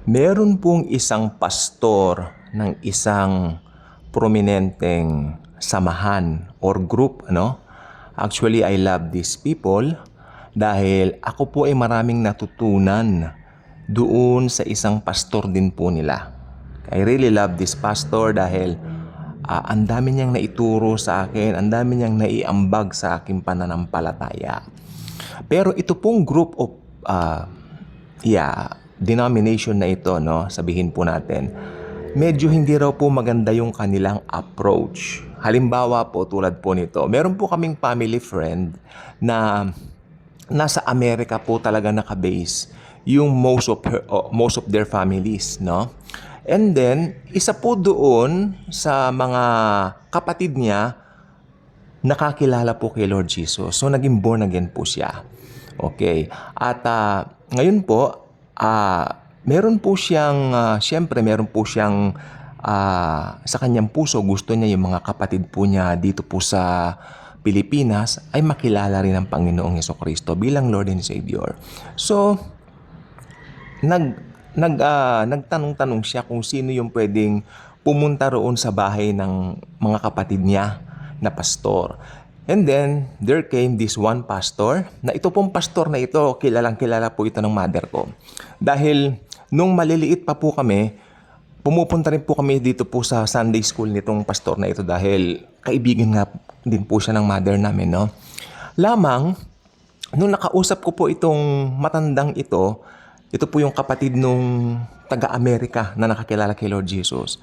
Meron pong isang pastor ng isang prominenteng samahan or group, ano? Actually, I love these people dahil ako po ay maraming natutunan doon sa isang pastor din po nila. I really love this pastor dahil ang dami niyang naituro sa akin, ang dami niyang naiambag sa aking pananampalataya. Pero ito pong group of denomination na ito, no, sabihin po natin, medyo hindi raw po maganda yung kanilang approach. Halimbawa po, tulad po nito, meron po kaming family friend na nasa Amerika po talaga nakabase yung most of their families, no? And then, isa po doon sa mga kapatid niya, nakakilala po kay Lord Jesus. So, naging born again po siya. Okay. At ngayon po, meron po siyang, siyempre meron po siyang sa kanyang puso, gusto niya yung mga kapatid po niya dito po sa Pilipinas ay makilala rin ang Panginoong Hesukristo bilang Lord and Savior. So, nagtanong-tanong siya kung sino yung pwedeng pumunta roon sa bahay ng mga kapatid niya na pastor. And then, there came this one pastor, na ito pong pastor na ito, kilalang-kilala po ito ng mother ko. Dahil nung maliliit pa po kami, pumupunta rin po kami dito po sa Sunday school nitong pastor na ito dahil kaibigan nga din po siya ng mother namin, no? Lamang, nung nakausap ko po itong matandang ito po yung kapatid nung taga-Amerika na nakakilala kay Lord Jesus.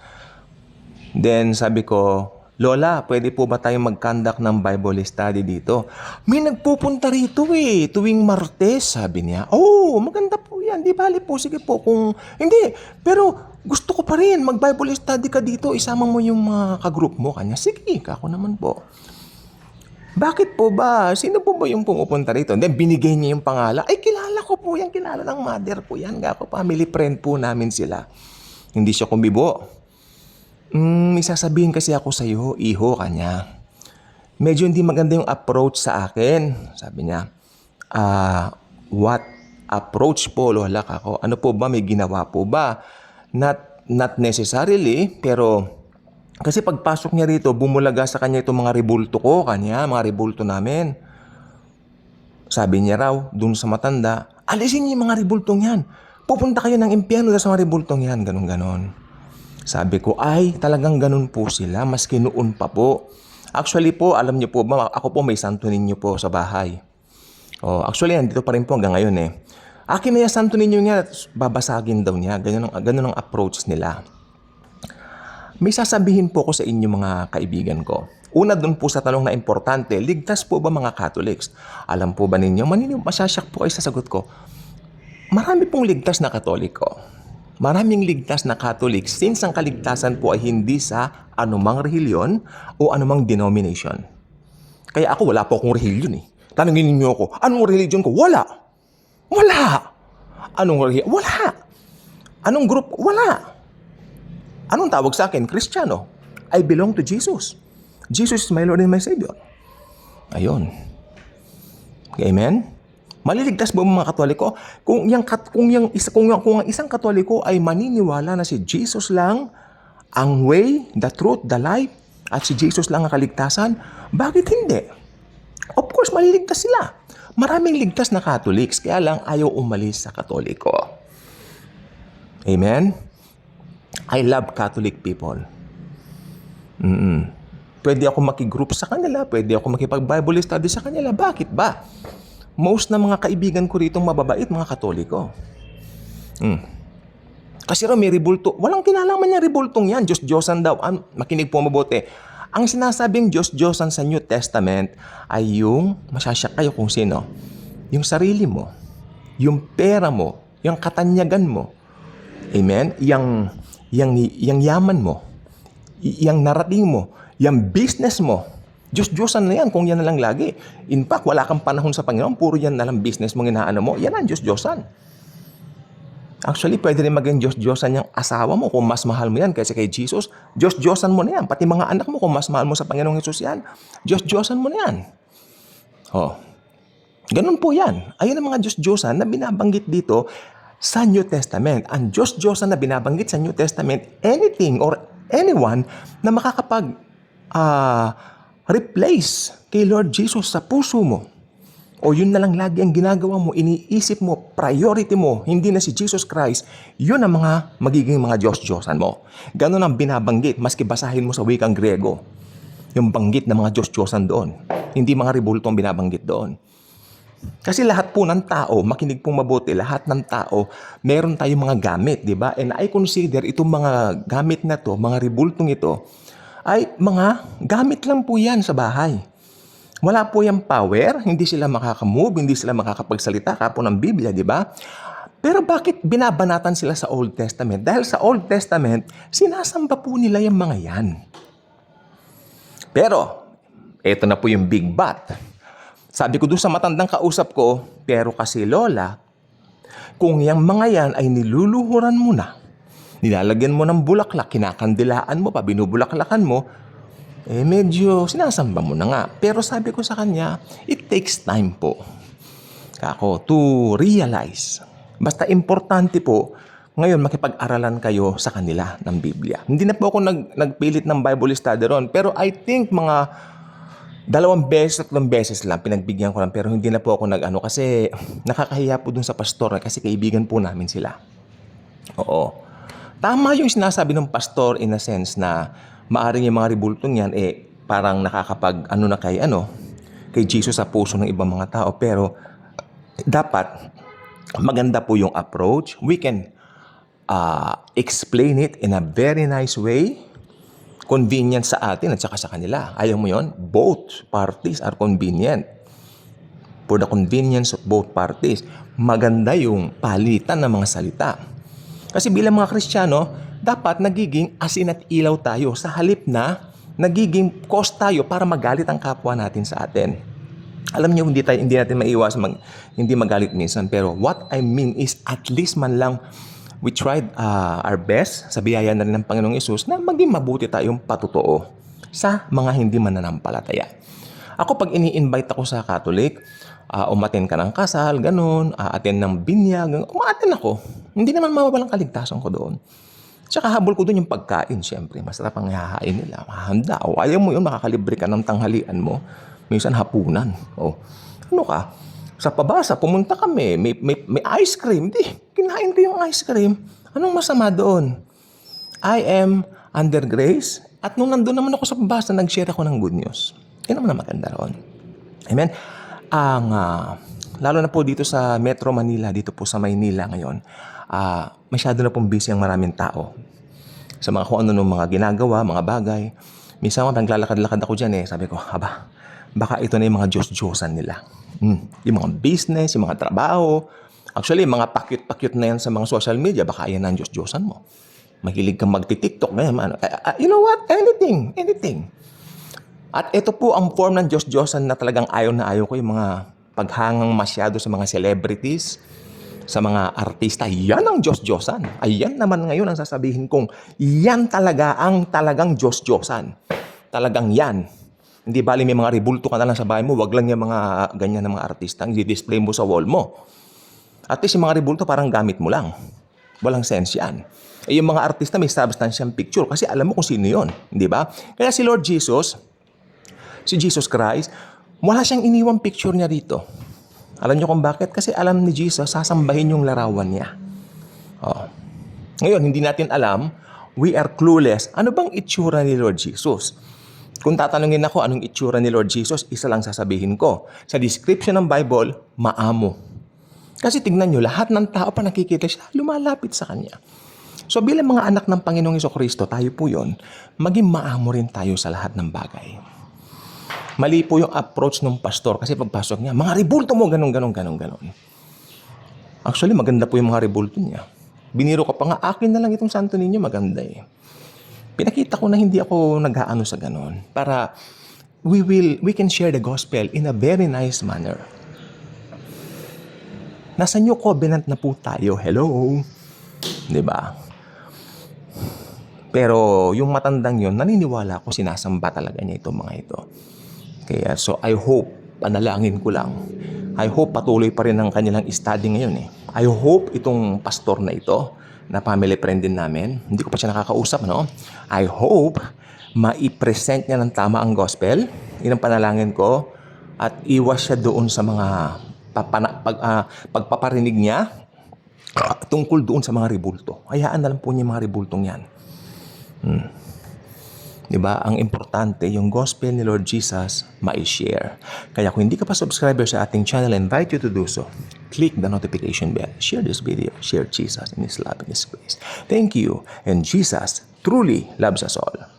Then sabi ko, Lola, pwede po ba tayong mag-conduct ng Bible study dito? May nagpupunta rito tuwing Martes, sabi niya. Oh, maganda po yan. Di bali po, sige po. Kung hindi, pero gusto ko pa rin, mag-Bible study ka dito. Isama mo yung mga ka-group mo. Kanya, sige, ako naman po. Bakit po ba? Sino po ba yung pumupunta rito? Then binigay niya yung pangalan. Ay, kilala ko po yan. Kilala ng mother ko yan. Ako, family friend po namin sila. Hindi siya kumibo. May sasabihin kasi ako sa iyo, iho, kanya. Medyo hindi maganda yung approach sa akin. Sabi niya, what approach po, Lola, ako? Ano po ba? May ginawa po ba? Not necessarily, pero kasi pagpasok niya rito, bumulaga sa kanya itong mga rebulto ko, kanya, mga rebulto namin. Sabi niya raw, dun sa matanda, alisin niyo yung mga rebultong yan. Pupunta kayo ng impyerno sa mga rebultong yan, ganun-ganon. Sabi ko, ay, talagang ganun po sila, maski noon pa po. Actually po, alam niyo po ba, ako po may Santo Niño po sa bahay. Oh, actually, nandito pa rin po hanggang ngayon eh. Akin na yung Santo Niño niya, babasagin daw niya. Ganun ang approach nila. May sasabihin po ko sa inyo mga kaibigan ko. Una dun po sa tanong na importante, ligtas po ba mga Catholics? Alam po ba ninyo, masasyak po kayo sa sagot ko. Marami pong ligtas na Katoliko. Maraming ligtas na Catholic since ang kaligtasan po ay hindi sa anumang relihiyon o anumang denomination. Kaya ako wala po akong relihiyon eh. Tanungin niyo ako, anong religion ko? Wala! Wala! Anong relihiyon? Wala! Anong group? Wala! Anong tawag sa akin? Kristiyano. I belong to Jesus. Jesus is my Lord and my Savior. Ayun. Amen? Maliligtas ba mga Katoliko? Kung ang isang Katoliko ay maniniwala na si Jesus lang ang way, the truth, the life, at si Jesus lang ang kaligtasan, bakit hindi? Of course, maliligtas sila. Maraming ligtas na Catholics, kaya lang ayaw umalis sa Katoliko. Amen? I love Catholic people. Pwede ako makigroup sa kanila, pwede ako makipag-Bible study sa kanila. Bakit ba? Most na mga kaibigan ko rito mababait, mga Katoliko. Kasi raw may rebulto. Walang kinalaman niya rebultong yan. Diyos-Diyosan daw. Makinig po mabuti. Ang sinasabing Diyos-Diyosan sa New Testament ay yung, masasyak kayo kung sino, yung sarili mo, yung pera mo, yung katanyagan mo. Amen? Yang yaman mo, yang narating mo, yang business mo. Diyos-Diyosan na yan kung yan na lang lagi. In fact, wala kang panahon sa Panginoon, puro yan na lang business mong inaano mo. Yan ang Diyos-Diyosan. Actually, pwede rin maging Diyos-Diyosan yung asawa mo kung mas mahal mo yan kaysa kay Jesus. Diyos-Diyosan mo na yan. Pati mga anak mo kung mas mahal mo sa Panginoong Jesus yan. Diyos-Diyosan mo na yan. Oh. Ganun po yan. Ayun ang mga Diyos-Diyosan na binabanggit dito. sa New Testament. Ang Diyos-Diyosan na binabanggit sa New Testament, anything or anyone na makakapag replace kay Lord Jesus sa puso mo, o yun na lang lagi ang ginagawa mo, iniisip mo, priority mo, hindi na si Jesus Christ, yun ang mga magiging mga Diyos-Diyosan mo. Ganon ang binabanggit, maski basahin mo sa wikang Grego, yung banggit ng mga Diyos-Diyosan doon. Hindi mga rebulto ang binabanggit doon. Kasi lahat po ng tao, makinig pong mabuti, lahat ng tao, meron tayong mga gamit, di ba? And I consider itong mga gamit na to, mga rebultong ito, ay mga gamit lang po yan sa bahay. Wala po yung power, hindi sila makakamove, hindi sila makakapagsalita kapo ng Biblia, di ba? Pero bakit binabanatan sila sa Old Testament? Dahil sa Old Testament, sinasamba po nila yung mga yan. Pero, eto na po yung big but. Sabi ko doon sa matandang kausap ko, pero kasi Lola, kung yung mga yan ay niluluhuran mo na, nilalagyan mo ng bulaklak, kinakandilaan mo pa, binubulaklakan mo, medyo sinasamba mo na nga. Pero sabi ko sa kanya, it takes time po kako to realize. Basta importante po, ngayon makipag-aralan kayo sa kanila ng Biblia. Hindi na po ako nagpilit ng Bible study ron, pero I think mga 2 beses, 3 beses lang, pinagbigyan ko lang, pero hindi na po ako kasi nakakahiya po dun sa pastor kasi kaibigan po namin sila. Oo. Tama yung sinasabi ng pastor in a sense na maaring yung mga rebultong yan, parang nakakapag, kay Jesus sa puso ng ibang mga tao. Pero, dapat, maganda po yung approach. We can explain it in a very nice way. Convenient sa atin at saka sa kanila. Ayaw mo yon? Both parties are convenient. For the convenience of both parties, maganda yung palitan ng mga salita. Kasi bilang mga Kristiyano, dapat nagiging asin at ilaw tayo sa halip na nagiging cause tayo para magalit ang kapwa natin sa atin. Alam niyo, hindi natin maiwas hindi magalit minsan. Pero what I mean is at least man lang we tried our best sa biyaya na rin ng Panginoong Hesus na maging mabuti tayong patotoo sa mga hindi mananampalataya. Ako pag ini-invite ako sa Catholic, umaten ka ng kasal, ganun, attend ng binyag, umaten ako. Hindi naman mawawalang kaligtasan ko doon. Tsaka habol ko doon yung pagkain, syempre. Masarap ang hahain nila. Mahanda. O, ayaw mo yun, makakalibre ka ng tanghalian mo. Minsan hapunan. O, ano ka? Sa pabasa, pumunta kami. May ice cream. Di, kinain ko yung ice cream. Anong masama doon? I am under grace. At nung nandun naman ako sa pabasa, nag-share ako ng good news. Yan naman ang maganda roon. Amen? Lalo na po dito sa Metro Manila, dito po sa Maynila ngayon, masyado na pong busy ang maraming tao sa mga kung ano nung mga ginagawa, mga bagay. Minsan naglalakad-lakad ako dyan sabi ko, baka ito na yung mga Diyos-Diyosan nila. Yung mga business, yung mga trabaho. Actually, mga pakyut-pakyut na yan sa mga social media, baka yan ang Diyos-Diyosan mo. Mahilig kang magti-TikTok ngayon. You know what? Anything. At ito po ang form ng Diyos-Diyosan na talagang ayaw na ayaw ko, yung mga paghangang masyado sa mga celebrities, sa mga artista. Yan ang Diyos-Diyosan. Ayan naman ngayon ang sasabihin kong yan talaga ang talagang Diyos-Diyosan. Talagang yan. Hindi bali may mga rebulto ka na lang sa bahay mo, wag lang yung mga ganyan na mga artista ang i-display mo sa wall mo. At least yung mga rebulto parang gamit mo lang. Walang sense yan. Yung mga artista may substantial picture kasi alam mo kung sino yun. Di ba? Kaya si Lord Jesus, si Jesus Christ, wala siyang iniwang picture niya rito. Alam niyo kung bakit? Kasi alam ni Jesus, sasambahin yung larawan niya. Ngayon, hindi natin alam, we are clueless. Ano bang itsura ni Lord Jesus? Kung tatanungin ako anong itsura ni Lord Jesus, isa lang sasabihin ko. Sa description ng Bible, maamo. Kasi tignan nyo, lahat ng tao pa nakikita siya, lumalapit sa Kanya. So bilang mga anak ng Panginoong Jesucristo, tayo po yon, maging maamo rin tayo sa lahat ng bagay. Mali po yung approach ng pastor kasi pagpasok niya, mga rebulto mo, ganun. Actually, maganda po yung mga rebulto niya. Biniro ko pa nga, akin na lang itong santo ninyo, maganda Pinakita ko na hindi ako nag-aano sa ganun. Para we can share the gospel in a very nice manner. Nasa new covenant na po tayo. Hello? Diba? Pero yung matandang yon, naniniwala ko sinasamba talaga niya itong mga ito. Kaya so I hope panalangin ko lang. I hope patuloy pa rin ang kanilang study ngayon eh. I hope itong pastor na ito, na family friend din namin, hindi ko pa siya nakakausap, no? I hope maipresent niya ng tama ang gospel. Yun ang panalangin ko. At iwas siya doon sa mga pagpaparinig niya tungkol doon sa mga ribulto. Hayaan na lang po niya yung mga ribultong yan. Diba? Ang importante, yung gospel ni Lord Jesus, ma-share. Kaya kung hindi ka pa subscriber sa ating channel, I invite you to do so. Click the notification bell. Share this video. Share Jesus in His love and His grace. Thank you. And Jesus truly loves us all.